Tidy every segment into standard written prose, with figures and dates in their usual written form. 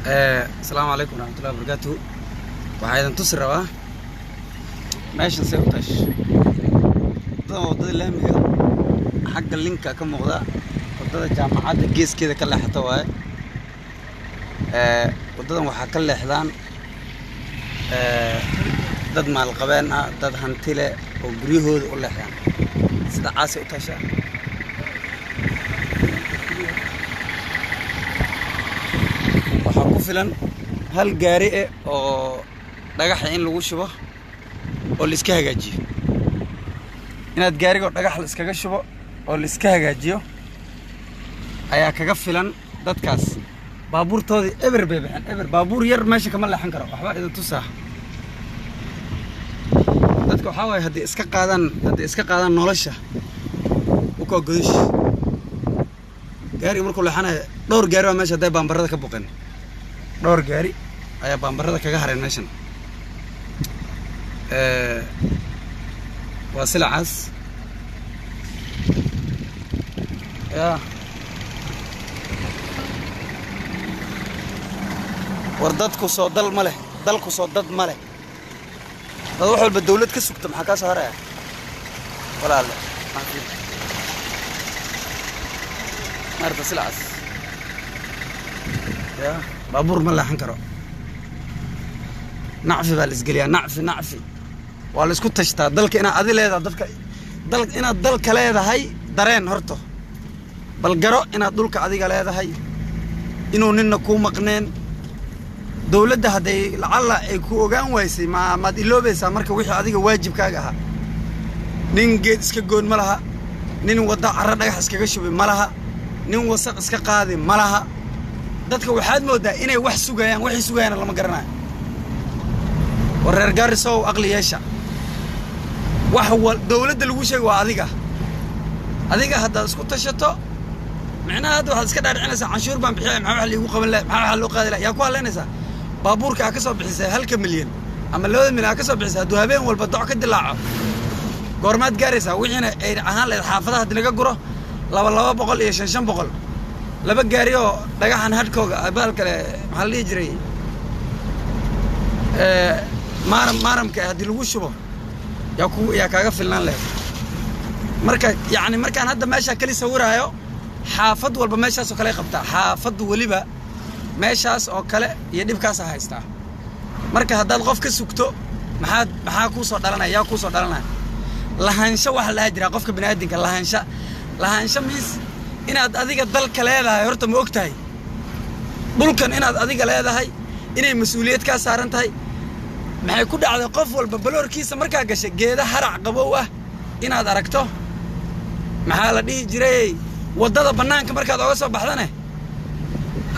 السلام عليكم ورحمة الله وبركاته. وحيدا تسروا ماشي نسيبتش وضد اللامي حق اللينك كم وضع وضد الجامعات الجيس كذا كله حتى واي وضد وحكله حضان ضد مع القبائل ضد هنتله وجريهود ولا حيان سد عاسي وتشا فلان هل جارئ أو دقح عين لوشبه أو الإسكاه جاجي إن الجارئ أو دقح الإسكاه شبه أو الإسكاه جاجيو أيا كجفلان دت كاس بابور تودي إبر بيبان إبر بابور ير ماشي كمان لحن كرا وحوار إذا تصح دت كحاول هدي إسكاه قادن نولشه وكو جدش جارئ مركو لحنا دور جارئ ماشي ده بامبرة كبوقين دور جاري أيا بامبرة كجهر الناشن واصل عس يا وردتكو صوت الملك دلكو صوت ملك تروحوا بالدولة كسبت محكاة سهرة ولا لا ما في مرت سلعس يا بابور ملا حنكره نعفي بالسجليا نعفي ولا اسكو تشتا دلك انا ادي ليدا دلك انا دلك ليدahay dareen horto bal garo ina dulka adiga leedahay inuu ninna ku maqneen dawladda haday lacala ay ku ogaan waysay ma iloobaysa marka wixii adiga waajibkaaga aha nin geed iska goon malaha nin wada carra dhagax iskaga shubay malaha nin wasaq iska qaadi malaha dadka waxaad moodaa inay wax sugayaan lama garanayo wareer gaariso aqli yeesha wax dawladda lagu sheego waa adiga hadda isku tashato macnaha hadda waxa iska dhaarcinaysa canshuur baan bixiyay maxaa wax liigu qaban lahaa maxaa wax loo qaadi lahaa yaa ku haleynaysa baabuurka ka soo bixisay 1 milyan ama 2 milyan ka soo bixisay haduu habeen walba doc ka dilaaco goormaad gaaraysa wixiina ay ahaan leed xaafadaha hadii laga guro 200 iyo 500 laba gaariyo dhagaxan hadkooga abaal kale maxaa la jiray maaramka hadii lagu shubo yaa kaaga filnaan leh marka yaani markaan hadda meesha kali sawiraayo xaafad walba meeshaas oo kale qabtaa xaafad waliba meeshaas oo kale iyo dhibkaas haystaa marka haddaad qof ka sugto maxaa ku soo dhalanaya ku soo dhalanaya lahaansho waxa la jira qofka bini'aadinka lahaansho miis inaad adiga dalka leedahay horta ma ogtahay dhulkan inaad adiga leedahay inay mas'uuliyad ka saaran tahay maxay ku dhacday qof walba baloorkiisa markaa gashay geeda harac qabow ah inaad aragto maxaa la dhihi jiray wadada banaanka markaad uga soo baxdane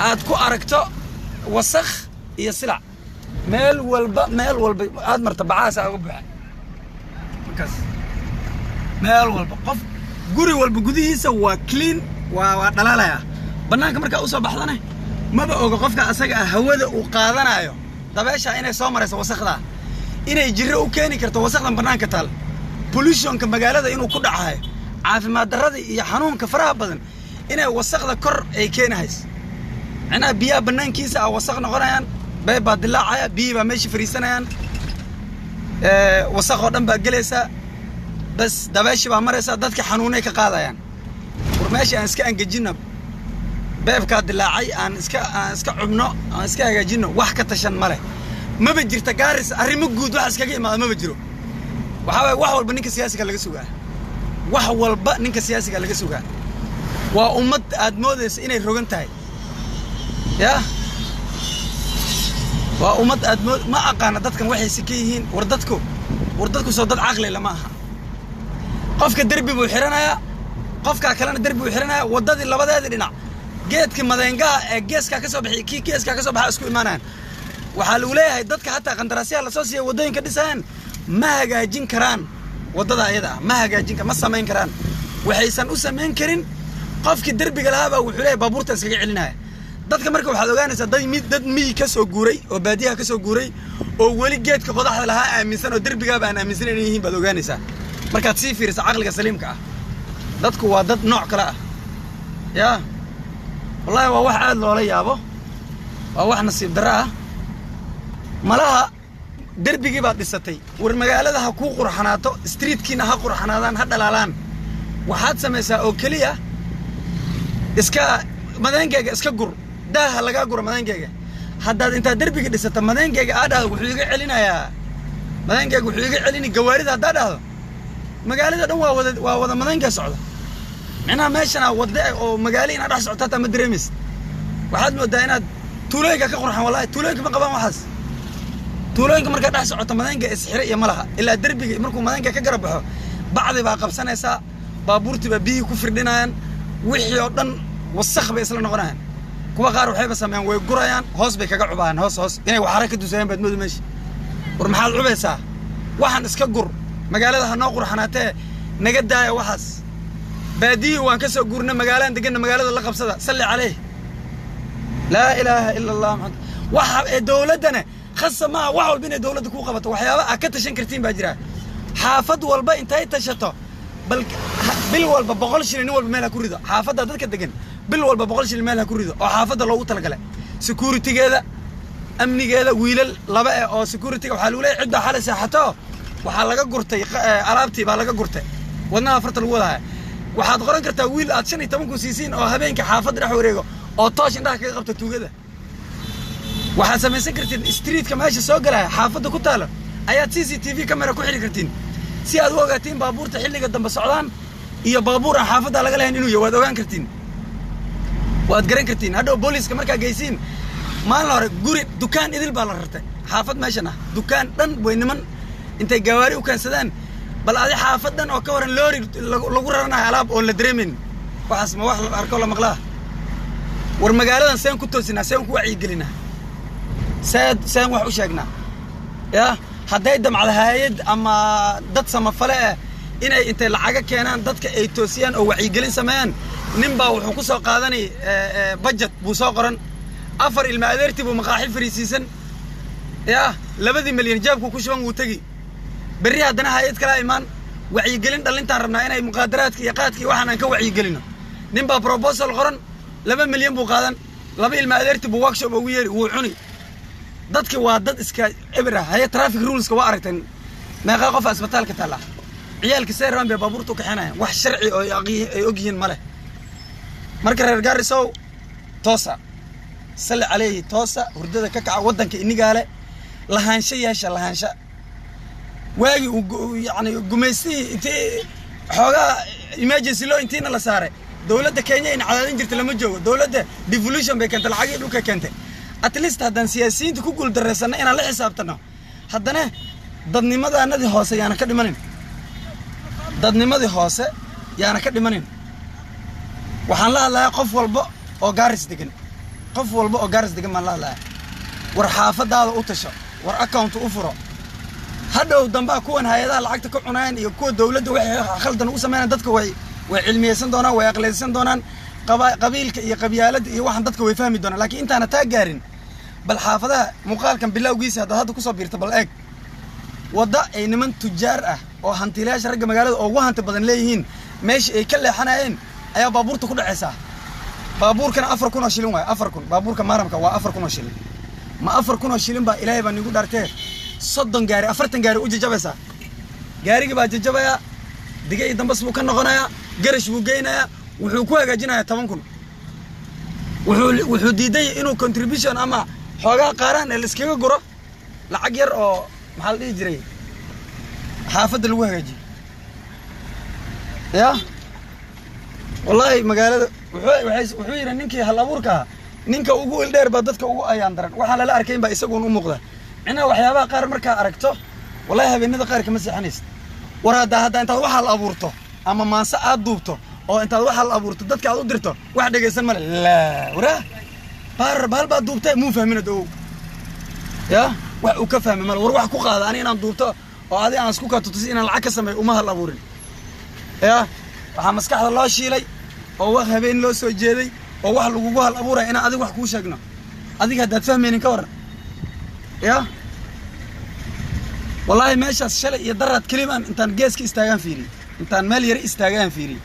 aad ku aragto wasakh iyo silac meel walba aad marta bacaasa uga buuxa markaas meel walba qof guri walba gudihiisa waa clean waa dhalaalaya banaanka markaa u soo baxdane maba oga qofka asaga hawada uu qaadanayo dabeesha inay soo marayso wasakhda inay jirro u keeni karto wasakhdan banaanka taal pollutionka magaalada inuu ku dhacayo caafimaad darrada iyo xanuunka faraha badan inay wasakhda kor ay keenayso ana biyaha banaankiisa wasakh noqonayaan beeba dilaacaya biyaha meeshii fariisanayaan wasakh oo dhan baa galaysa bas dabeesha baa maraysa dadka xanuunay ka qaadayaan meeshii aan iska angajino beebka dilaacay aan iska cubno aan iska hagaajino wax ka tashan male maba jirta gaaris arrimo guud wax iskaga imaado maba jiro waxa wax walba ninka siyaasiga laga sugaa waa ummad aad moodaysa inay rogan tahay ya waa ummad aad ma aqaana dadkan waxay si ka yihiin war dadku soo dad aqli lama aha qofka darbi buu xiranaya qofka kalena darbi buu xiranaya wadadii labadeeda dhinac geedka madeengaha ee geeska ka soo bixi geeska ka soo baxa isku imaanayaan waxa lagu leeyahay dadka hatta qandaraasyaal la soo siiyay wadooyinka dhisaan ma hagaajin karaan wadada ayada ma samayn karaan waxaysan u samayn karin qofkii darbiga lahaaba wuxuu leeyahay baabuurta iskaga celinaya dadka marka waxaad ogaanaysaa dad miyi ka soo guuray oo baadiyaha ka soo guuray oo wali geedka qodaxda lahaa aaminsan oo darbigaaba aan aaminsan inay yihiin baad ogaanaysaa markaad sii fiiriso aqliga saliimka ah dadku waa dad nooc kale ah ya والله هو واحد لولا يابو وواحد نصيب دراه ملاها دربي بعد لستي والمجال هذا حقوق رحناته ستريت كنا حق رحنادان هذا الإعلان وحاد سمسا أوكلية إسكا مدين جاء إسكا جر ده هلا جر مدين جاء حتى أنت دربي قد لستة مدين جاء هذا وحيجي علينا يا مدين جاء وحيجي علينا جوارد هذا مجال هذا هو مدين جاء صعدة أنا ماشي أنا وضع ومجالين أنا راح صعدتها مدرمس واحد مودينا توليك كقرحان والله توليك ما قبل ما حس توليك مركز راح صعدت مدين جاء إسحرية ملها إلا دربي مركو مدين جاء كجربه بعض باقب سنة سا بابورتي ببيه كفر دينان وحي أردن والسخ بيسلا نغنان كوا قارو حيبة سميان ويقريان هوس بيكا عبان هوس إنه وحركة دوسين بدمود ماشي ورمحال عبيسا واحد اسكا قر مقالة هناقر حناته نقد دايا وحس باديه وانكسو قرنا مقالان دقنا مقالة اللقب صدا سلي عليه لا إله إلا الله محمد وحب دولتنا خاصة ما وحول بين دولتك وقبته وحيابا أكدت شنكرتين باجراه حافظ والبا انتهي تشتو بل بالوالبا بقولش إنه والبا مالها كوريدا حافظها ذلك الدقن بالوالبا بقولش إنه مالها كوريدا أو حافظها لو تلقى سكوريتي كذا أمني كذا ويلل لبقى أو سكوريتي وحلولة عدة حالة ساحته وحلقة قرتي عربتي بحلقة قرتي وانا فرت الوضع وحد قرن كرتا ويل أتشني تمنكو سيسين أو هبين كحافظ راح وريقه أو طاش إنها كقبته توجده وحد سمي سكرتين ستريت كماش سوقرها حافظه كتاله أيات CCTV كاميرا كحيل كرتين سياد وقتين بابور تحلي قدام بسعودان يا بابور حافظ على قلها إنه يودوان كرتين وأتقرن كرتين هذا بوليس كمركا جايسين ما لار جوري دكان إذا بالرته حافظ ماشنا دكان دن بينمن أنت جواري وكان سدان بل هذا حافظ دن أو كورن لوري لقررنا علاب ولا دريمين وحسم واحد أركولا مغلاه والمجالات سين كتوسنا سين كوعي قلنا سين وحوشنا يا حدا يدم على هايد أما ضد سما فلا إن أنت العجق كانان ضد كأيتوسيان أو وعي قلنا سمان نبى وحقوق قادني بجت بوساقرن أفر المقاديرتي بمقاحل فريسيسن يا لبدي مليون جابكو كوشبان وتجي بريها دنا هايد كلا إيمان وعي قلنا اللي أنت عرفنا هنا مقادراتك يقاتك وحنا كوعي قلنا نبى بروبوسال قرن لبا مليون بوقادن لبا المقاديرتي بواكشو بوير وعني ضدك وضد إسكا إبرة هي ترافيك رولز كواركتن ما قاقف أسبتال كتلا عيالك سير رام ببابورتو كحنا وح شرعي أو يأجين ماله مركز رجال سو توسع سل عليه توسع وردده ككع ودنك إني قاله لهانشة ياش لهانشة واجي يعني جميسي أنت حاجة إيماجينسي لو أنتينا لسارة دولة كينيا إن عددين جرت لما جو دولة ديفولوشن بكنت العجيب لو كنت أتليست هذا سياسيين تقول درسنا أنا لا حسابتنا هذا ضدني ماذا أنا ذي حاسة يعني كده منين ضدني ماذا حاسة يعني كده منين وحنا لا قف والبق أو جارس دقن قف والبق أو جارس دقن ما لا ورحافة هذا أوتشة ورأكاونت أفرا هذا ودنبا كون هذا العقد كعنان يكون دولة وخلدنا وسمعنا ضدك وعلمية سندونا ويقليد سندونا قبيل قبيلة واحد ضدك ويفهم دونا لكن أنت أنا تاجرين بالحافظة مقال كان بالله وجيس هذا كوسا بيرتبل إيه وضع إن من تجار أو هنتلاش رجع مجال أو وهنت بدن ليهين ماشي كل حناين أيا بابور تكون عساه بابور كان أفر كنا شيلون أفر كن بابور كان مارم كوا أفر كنا شيلين ما أفر كنا شيلين با إلهي بني يقول دارته صدق جاري أفرتن جاري وجي جبسة جاري جبا جبايا دقيقة دم بس بكون نغنايا قرش بوجينا وحكوا جاجينا تمامكم وحديدي إنه contribution أما حاجة قارن الإسكيو جرا لعجير أو محل يجري حافظ الوهجي يا والله مقالة وحير نينكي هالأمورك نينك أقول دير بدتك أقول أيام درن وحلا لا أركين بيسقون أمقذ أنا وحيابا قار مركا أركته والله هبي النذا قارك مسح حنيست ورا هذا أنت وحل أبورته أما ما سأد دوبته أو أنت وحل أبورته بدتك عدو درته واحد جيسن مال لا ورا بار بعد دوبته مو فاهمين دو يا وكفهم مال وروح كوكا هذا أنا دوبته وهذه أنا سكوكا تتصين العكس ما وما هالأبورين يا وحمسكح الله شيء لي أو هبين لو سجدي أو واحد لجوه الأبورة أنا أذي واحد كوشجنا أذي هذا تفهمين كور يا والله ماشي الشلة يدرت كلمة أنت نجاسك استاجان فيري أنت مالي رئيس استاجان فيري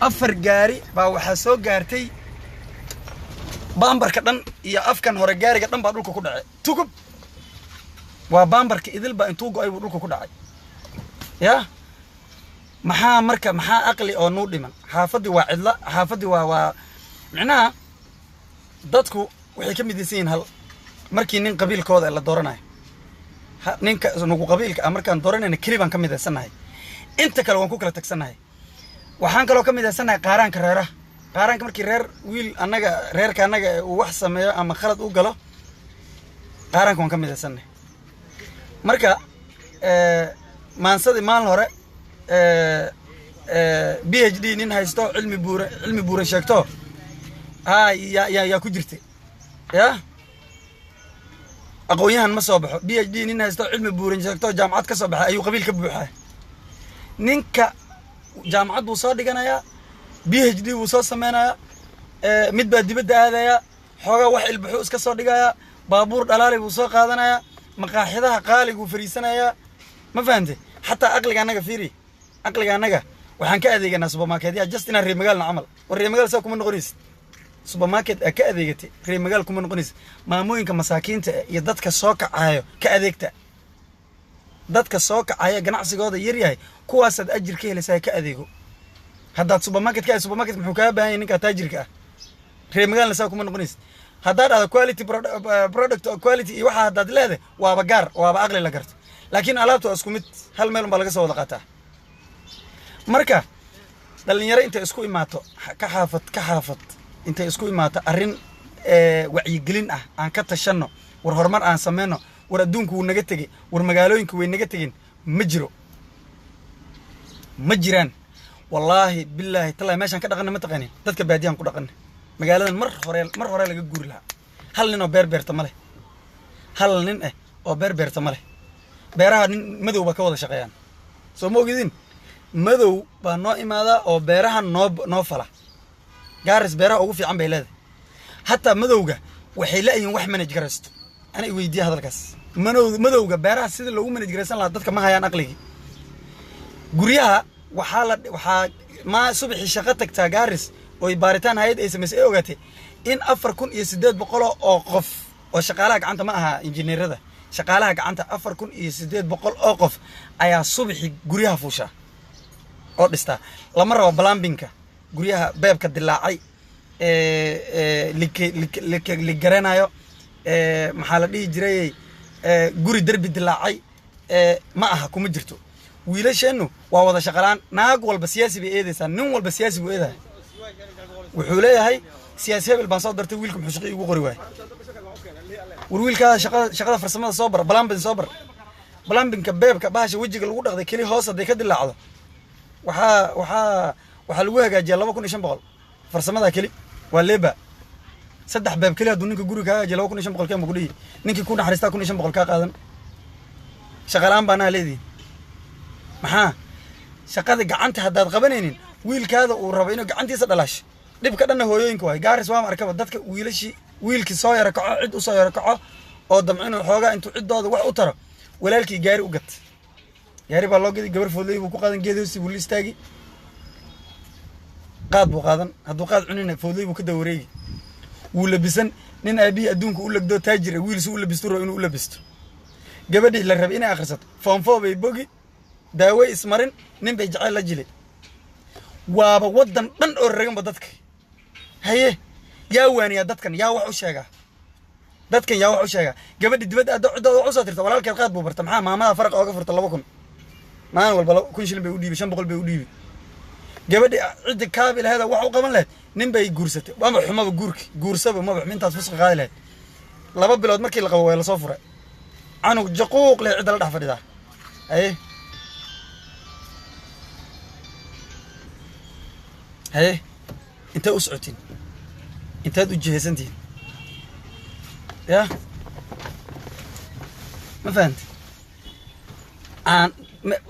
أفر جاري باو حسوق جارتي baambarka dhan iyo afkan hore gaariga dhan baa dhulka ku dhacay tugub waa baambarka idil baa intuu go'ay buu dhulka ku dhacay ya maxaa aqli oo nuu dhiman xaafadii waa cidla xaafadii waa macnaha dadku waxay ka midaysan yihiin hal markii nin qabiilkooda la dooranayo ninka nugu qabiilka markaan dooranayna keli baan ka midaysanahay inta kale waan ku kala tagsanahay waxaan kaloo ka midaysanahay qaaraanka reeraha qaaraanka markii reer wiil annaga reerka annaga uu wax sameeyo ama khalad u galo qaaraanka waan ka midaysanahay marka maansadii maalin hore PhD nin haysto cilmi buuran sheegto yaa ku jirtay ya aqoonyahan ma soo baxo PhD nin haysto cilmi buuran sheegto jaamacad ka soo baxay ayuu qabiil ka buuxaa ninka jaamacad buu soo dhiganayaa PhD buu soo sameynayaa mid baa dibadda aadaya xoogaa wax ilbaxu iska soo dhigaya baabuur dhalaali buu soo qaadanayaa maqaaxidaha qaaligu fariisanayaa ma fahantay xataa aqliga annaga fiiri aqliga annaga waxaan ka adeeganaa supermarket yaa just inaan reer magaalna camal war reer magaal saa kuma noqonaysid supermarket ka adeegatay reer magaal kuma noqonaysid maamooyinka masaakiinta iyo dadka soo kacayo ka adeegta dadka soo kacaya ganacsigooda yar yahay kuwaasaad ajir ka helaysaa ka adeego haddaad supermarket muxuu kaa baahan yahay ninka taajirka ah reer magaalna saa kuma noqonaysid haddaad dhahdo quality product quality iyo waxa haddaad leedahay waaba aqli la garto laakiin alaabta waa isku mid hal meel unbaa laga soo wada qaataa marka dhalinyaro intay isku imaato ka xaafad intay isku imaato arrin wacyigelin ah aan ka tashanno war horumar aan sameyno war adduunku wuu naga tegey war magaalooyinka way naga tegeen ma jiraan wallaahi billaahi tallaahi meeshaan ka dhaqanna ma taqaanin dadka baadiyahan ku dhaqanna magaaladan mar hore laga guuri lahaa hal nin oo beerta ma leh hal nin oo beerta ma leh beeraha nin madow baa ka wada shaqeeyaan soo ma ogidin madow baa noo imaadaa oo beeraha noo fala gaaris beeraha ugu fiican bay leedahay hataa madowga waxay leeyihiin wax manage garaysto ana i weydiiya hadalkaas madowga beeraha sida loogu manage garaysan lahaa dadka ma hayaan aqligii guryaha waxaa ma subaxii shaqo tagtaa gaaris oo baaritaan hay'ad ay samaysay ay ogaatay in 4800 oo qof oo shaqaalaha gacanta ma aha injineerada shaqaalaha gacanta 4800 oo qof ayaa subaxii guryaha fuusha oo dhista lama rabo plumbingka guryaha beebka dilaacay ligaranayo maxaa la dhihi jiray guri derbi dilaacay ma aha kuma jirto wiilasheenu waa wada shaqalaan naag walba siyaasi bay eedaysaa nin walba siyaasi buu eedahay wuxuu leeyahay siyaasi hebel baan soo dartay wiilka muxuu shaqo igu qori waay war wiilkaa shaqada farsamada soo bar plumbingka beebka bahasha wejiga lagu dhaqday keli hoos hadday ka dilaacdo waxaa lagu hagaajiyaa 2500 farsamada keli waa leeba saddex beeb keli hadduu ninka guriga ka hagaajiya 2500 keen buu ku dhihi ninkii ku naxariistaa 1500 kaa qaadan shaqalaan baanaha leedihin maxaa shaqada gacanta haddaad qabanaynin wiilkaada uu rabo inuu gacantiisa dhalaasho dhibka dhanna hooyooyinka waay gaaris waa arkaba dadka wiilkii soo yara kaco cid u soo yara kaco oo damcin xoogaa intuu ciddooda wax u taro walaalkii gaari u gat gaari baa loo gadi gabar foodley buu ku qaadan geed hoosti buu la istaagi qaad buu qaadan hadduu qaad cunina foodley buu ka dawareegi wuu labisan nin aabihi adduunka u lagdoo taajir wiilsi u labisto rabo inuu u labisto gabadhii la rabay inay akhrisato form 4 bay bogi daaway ismarin nin bay jacayl la jilay waaba wadan dhan oo raganba dadka haye yaa waaniya dadkan yaa wax u sheega gabadhi dibadda aad codooda wax u soo tirta walaalkeed qaad buu barta maxaa maamada faraq ooga furta 2000 maalin walba 1000 shilin bay u dhiibay 500 bay u dhiibay gabadhi cid kaabil hada wax u qaban lahayd nin bay guursatay waama xumaba guursaba ma wax mintaas fusq qaadi lahayd 2 bilood markii la qabo way la soo furay anug jaquuq leh cid la dhax fadhidaa haye انت اسعتين انت وجهزنتين يا ما فهمت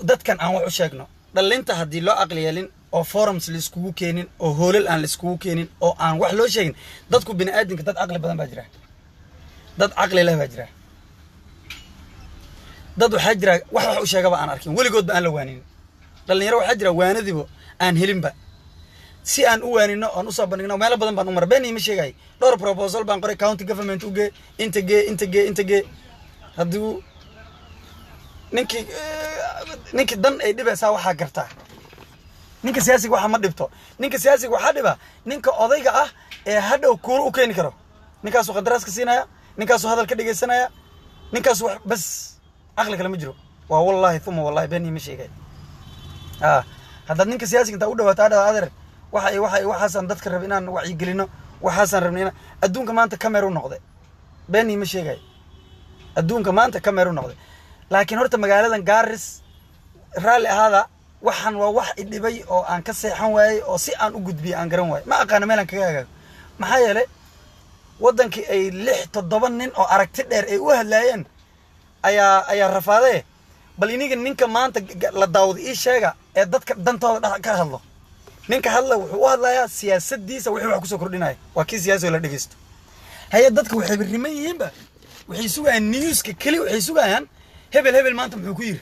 dadkan aan wax u sheegno dhalinta hadii loo aqliyelin oo forums la iskugu keenin oo hoolal aan la iskugu keenin oo aan wax loo sheegin dadku bini aadamka dad aqli badan baa jira dad aqli leh baa jira dad waxa jira wax u sheegaba aan arkin waligood aan la waanin dhalinyaro waxa jira waanadibo aan helinba si aan u waanino aan u soo bandhigno meel badan baan u mar been ima sheegay dhowr proposal baan qoray county government u gee inta gee hadduu ninkii dan ay dhibaysaa waxaa gartaa ninka siyaasiga waxa ma dhibto ninka siyaasiga waxa dhiba ninka odayga ah ee hadhow kuur u keeni karo ninkaasu qadaraas ka siinaya ninkaasu hadal ka dhageysanaya ninkaasu bas aqli kale ma jiro waa wallahi thumma wallahi been ima sheegay hadda ninka siyaasiga inta u dhawaataa adeer waxaasan dadka rab inaan wacyi gelino waxaasan rabnaa adduunka maanta camera u noqday been ima sheegay adduunka maanta camera u noqday laakiin horta magaaladan Gaaris raali ahaada waxaan waa wax idibay oo aan ka seexan waayay oo si aan u gudbiyo aan garan waayay ma aqaan meel aan kaga hagaago maxaa yeelay wadankii ay 6-7 nin oo aragti dheer ay u hadlaayeen ayaa rafaaday bal iniga ninka maanta la daawado ii sheega ee dadka dantooda ka hadlo ninka hadla wuxuu u hadlayaa siyaasadiisa wixii wax ku soo kordhinaya waa kii siyaasi la dhageysto haye dadka waxay riman yihiinba waxay sugayaan newska kali waxay sugayaan hebel maanta muxuu ku yiri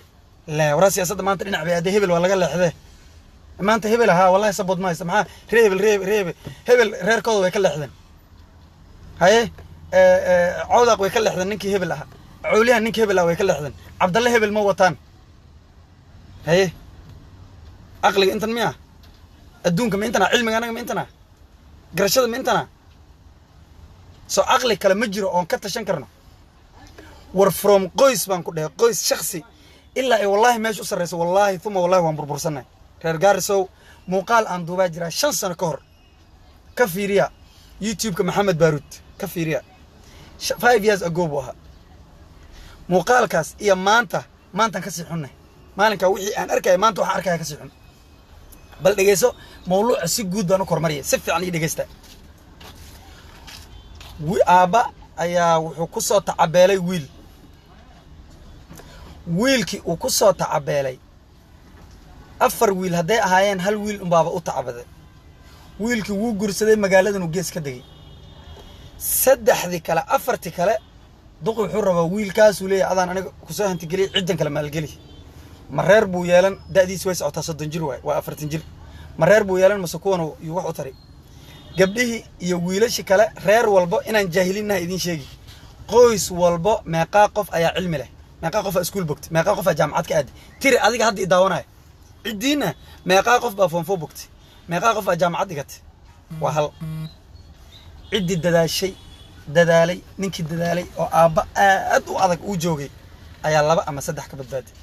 la wara siyaasadda maanta dhinac bay aday hebel waa laga leexday maanta hebel wallahi sabod ma haysta maxaa hebel reerkooda way ka leexdeen haye cawdaq way ka leexdeen ninkii hebel ahaa cawliyahan ninkii hebel way ka leexdeen cabdalle hebel ma wataan haye aqliga intan miya adduunka ma intana cilmiga anaga ma intana garashada ma intana soo aqli kale ma jiro oon ka tashan karno war from qoys baan ku dhahay qoys shakhsi ilaa ay wallahi meesha u sareyso wallahi thumma wallahi waan burbursanay reer Gaarisow muuqaal aan duubaa jira 5 sano ka hor ka fiiriya YouTube-ka Maxamed Baarud ka fiiriya 5 years ago buu ahaa muuqaalkaas iyo maanta ka sii xunnay maalinka wixii aan arkay maanta waxaan arkaya ka sii xun bal dhageyso mawduuca si guud baan u kormariyay si fiican ii dhageysta aaba ayaa wuxuu ku soo tacabeelay wiilkii uu ku soo tacabeelay 4 wiil haday ahaayeen hal wiil umbaaba u tacabaday wiilkii wuu gursaday magaaladan uu gees ka dagay 3 kale 4 kale duq wuxuu rabaa wiilkaas uu leeyahay adaan aniga ku soo hanti gali ciidan kale maalgeli mareer buu yeelan daadiis way socotaa 30 jir waa 40 jir mareer buu yeelan masakuwan iyo wax u tari gabdhihii iyo wiilashi kale reer walbo inaan jaahilinaha idin sheegi qoys walbo meeqa qof ayaa cilmi leh meeqa qof iskuul bogtay meeqa qof jaamacad ka aad tiri adiga hadda idaawanay cidiina meeqa qof baa foon bogtay meeqa qof jaamacad dhigatay waa hal cidi dadaalay ninkii dadaalay oo aaba aad u adag u joogay ayaa 2 ama 3 ka badbaaday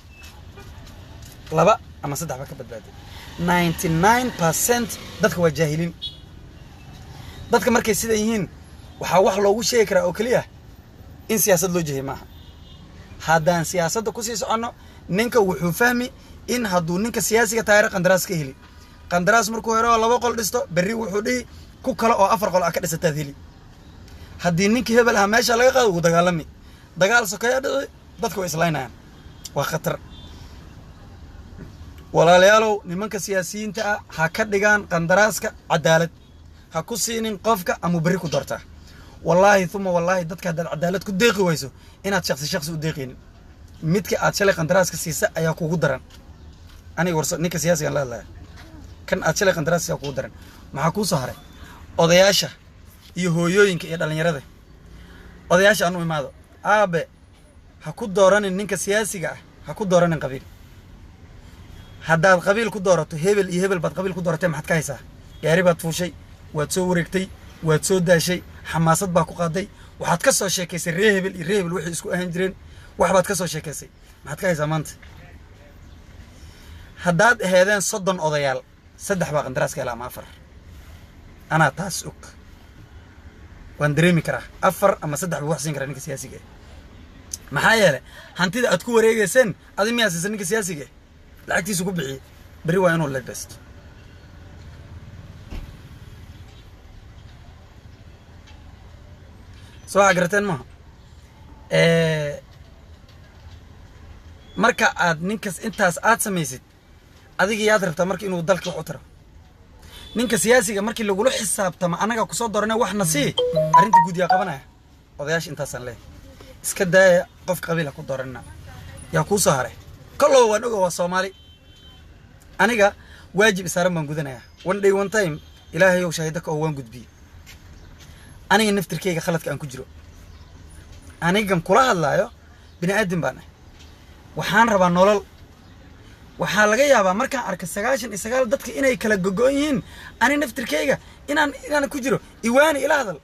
2 ama 3 ka badbaaday 99% dadka waa jaahiliin dadka markay sida yihiin waxa wax loogu sheegi karaa oo kaliya in siyaasad loo jeeyo maaha haddaan siyaasadda ku sii socono ninka wuxuu fahmi in hadduu ninka siyaasiga taariikh qandaraas ka heli qandaraas markuu helo 2 qol dhisto berri wuxuu dhihi ku kale oo 4 qol ka dhisataad heli haddii ninkii hebel ah meesha laga qaado uu dagaalami dagaal sokeeya dhacay dadku way islaynayaan waa khatar walaalayaalow nimanka siyaasiyiinta ah ha ka dhigaan qandaraaska cadaalad ha ku siinin qofka ama bari ku dartaa wallahi thumma wallahi dadka hadda cadaalad ku deeqi wayso inaad shakhsi u deeqin midka aad shalay qandaraaska siisa ayaa kugu daran aniga warso ninka siyaasiga la hadlaya kan aad shalay qandaraaska kugu daran maxaa ku soo haray odayaasha iyo hooyooyinka iyo dhalinyarada odayaasha aanu imaado aabe ha ku dooranin ninka siyaasiga ah ha ku dooranin qabiil haddaad qabiil ku doorato hebel iyo hebel baad qabiil ku dooratay maxaad ka haysaa gaari baad fuushay waad soo wareegtay waad soo daashay xamaasad baa ku qaaday waxaad ka soo sheekaysay reer hebel iyo reer hebel wixii isku ahaan jireen wax baad ka soo sheekaysay maxaad ka haysaa maanta haddaad aheedeen 30 odayaal 3 baa qandaraaska ilaa 4 anaa taas og waan dareemi karaa 4 ama 3 buu wax siin karaa ninka siyaasiga maxaa yeelay hantida aad ku wareegayseen adi miyaa siisan ninka siyaasiga lacagtiisu ku bixiyay bari waa inuu leebeesto soo agarteen ma marka aad ninkas intaas aad samaysid adiga yaad rabtaa markii inuu dalka wax u taro ninka siyaasiga markii lagu xisaabtamo anaga ku soo doornay wax nasiib arinta guud yaa qabanaya odayaasha intaasan leey iska daaya qof qabiil ku doorana yaa ku soo haray kaloo waan ogaa waa Soomaali aniga waajib isaaran baan gudanaya one day one time ilaahay oo shahiidaka oo waan gudbi aniga naftirkeyga khaladka aan ku jiro anigan kula hadlaayo bini aadam baan waxaan rabaa nolol waxaa laga yaabaa markaan arka 99 dadka inay kala gogoon yihiin ani naftirkeyga inaan ku jiro iwaani ila hadal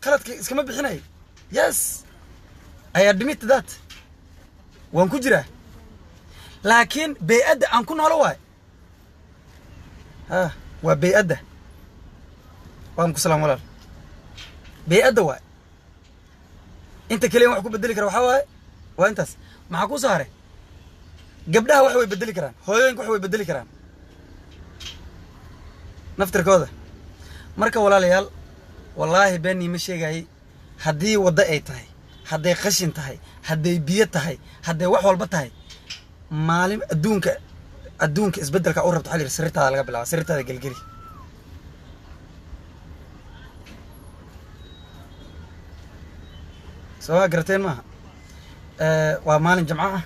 khaladka iskama bixinay yes I admit that waan ku jira laakiin bay'ada aan ku noolo waay waa bay'ada waan ku salaam walaal bay'ada waay inta kaliya wax ku bedeli kara waxa waay waa intaas maxaa ku saaray gabdhaha wax way bedeli karaan hooyooyinka wax way bedeli karaan naftirkooda marka walaalayaal wallaahi beeni ma sheegay haddii wada ay tahay hadday qashin tahay hadday biyo tahay hadday wax walba tahay maalin adduunka isbedelka u rabto xalli sirtaada laga bilaabo sirtaada gelgeli soo garteen maaha waa maalin jimco ah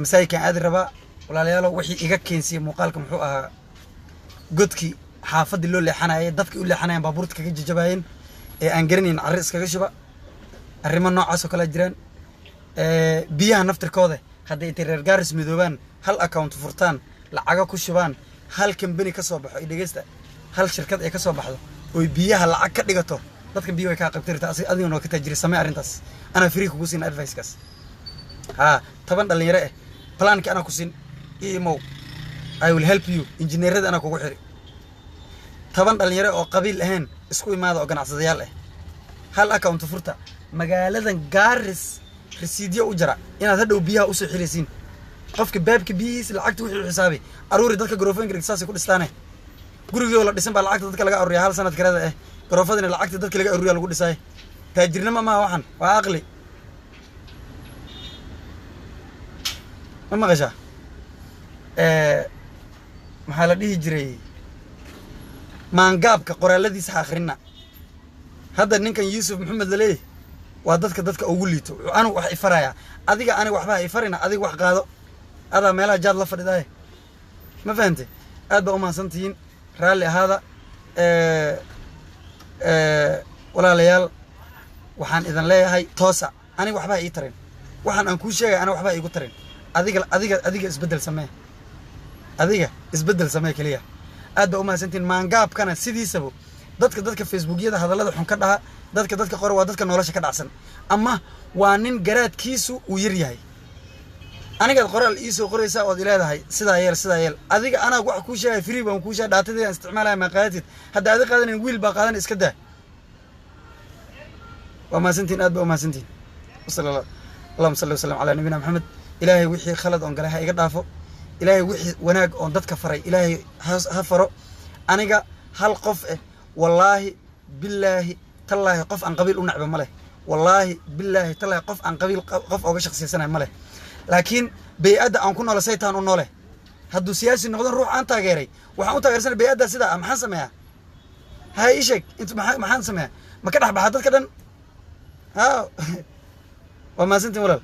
masaajidkan aadi rabaa walaalayaal wixii iga keensiye muuqaalka muxuu ahaa godkii xaafadii loo leexanayay dadkii u leexanayaan baabuurta kaga jajabayeen ee aan garanayn carri iskaga shuba arrimo noocaas oo kala jiraan biyaha naftirkooda hadday intay reer gaaris midoobaan hal account furtaan lacaga ku shubaan hal company ka soo baxo dhageysta hal shirkad ay ka soo baxdo oo biyaha lacag ka dhigato dadka biyo way ka qabtirtaa adiguna ka tajiri samee arintaas ana free kugu siin advice kaas taban dhalinyaro planki ana ku siin imo I will help you engineerada ana kugu xiri taban dhalinyaro oo qabiil ahaan isku imaado oo ganacsadayaal hal account furta magaaladan Gaaris rasiidyo u jara inaad hadhow biyaha u soo xireysiin qofka baabka biyiis lacagta wixii xisaabi aruuri dadka garoofanka rigsaas ku dhistaanay gurigooda la dhisan baa lacagta dadka laga aruuriya hal sanad karada garoofadina lacagta dadka laga aruuriya lagu dhisay taajirnimo ma waxan waa aqli ma gasha maxaa la dhihi jiray maangaabka qoraaladiisa akhrina hadda ninkan Yusuf Maxamed Laleey waa dadka ugu liito anu wax ifaraya adiga aniga waxba ifarina adiga wax qaado ada meelaha jaad la fadhiday ma fahamtay aad baa u maasantiin raali ahaada walaalayaal waxaan idan leeyahay toosa aniga waxba ii tarin waxaan aan ku sheegay ana waxba iigu tarin adiga isbedel samee kaliya aad baa u maasantiin maangaabkana sidiisaba dadka facebookyada hadallada xun ka dhaha dadka qor waa dadka nolosha ka dhacsan ama waa nin garaadkiisu uu yar yahay aniga qoraal ii soo qoraysa oo dileedahay sida yeel adiga ana wax ku sheegay free baan ku sheegay dhaatadii aan isticmaalay ma qaadid hadda adiga qaadan wiil baa qaadan iska daa waa maasantiin aad baa u maasantiin اللهم صل وسلم على نبينا محمد إلهي وحي خلد أن قالها إيقاد دافو إلهي وحي وناق أن دادك فري إلهي هفرو أنيقا هل قف والله بالله تالله قف عن قبيل ونعبه ماله والله بالله تالله قف عن قبيل قف أو شخصي سنة ماله لكن بيأدى أن كنا لسيطان ونوله هدو سياسي نقدر نروح عن تاغيري وحان تاغير سنة بيأدى سيدا محان سميها هاي إيشك انت محان سميها ما كده بحادث كده ها وما زلت ولا